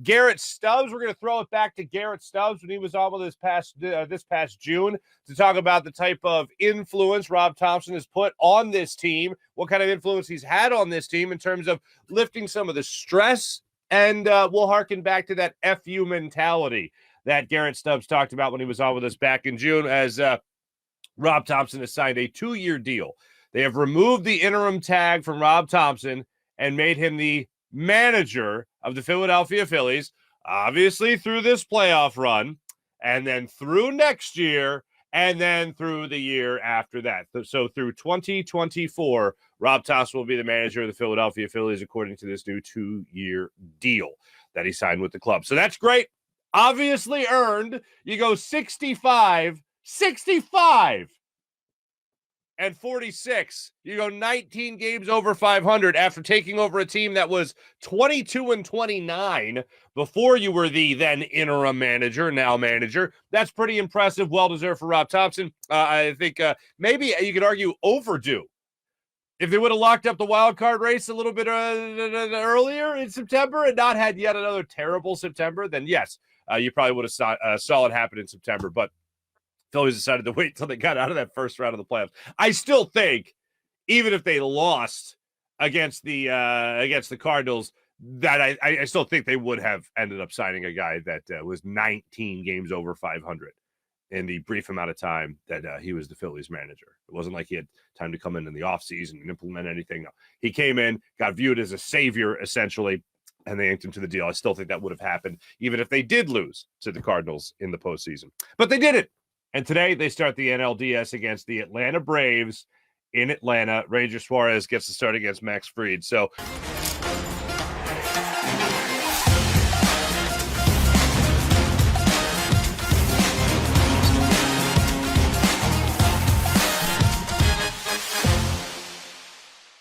Garrett Stubbs, we're going to throw it back to Garrett Stubbs when he was on with this past June to talk about the type of influence Rob Thomson has put on this team, what kind of influence he's had on this team in terms of lifting some of the stress, and we'll harken back to that FU mentality that Garrett Stubbs talked about when he was on with us back in June, as Rob Thomson has signed a 2-year deal. They have removed the interim tag from Rob Thomson and made him the manager of the Philadelphia Phillies, obviously through this playoff run, and then through next year, and then through the year after that. So through 2024, Rob Thomson will be the manager of the Philadelphia Phillies according to this new 2-year deal that he signed with the club. So that's great. Obviously earned. You go 65 and 46. You go 19 games over 500 after taking over a team that was 22-29 before you were the then interim manager, now manager. That's pretty impressive. Well-deserved for Rob Thomson. I think maybe you could argue overdue. If they would have locked up the wild card race a little bit earlier in September and not had yet another terrible September, then yes, you probably would have saw it happen in September. But Phillies decided to wait until they got out of that first round of the playoffs. I still think, even if they lost against the Cardinals, that I still think they would have ended up signing a guy that was 19 games over 500 in the brief amount of time that he was the Phillies manager. It wasn't like he had time to come in the offseason and implement anything. No. He came in, got viewed as a savior, essentially, and they inked him to the deal. I still think that would have happened, even if they did lose to the Cardinals in the postseason. But they didn't. And today they start the NLDS against the Atlanta Braves in Atlanta. Ranger Suarez gets to start against Max Fried. So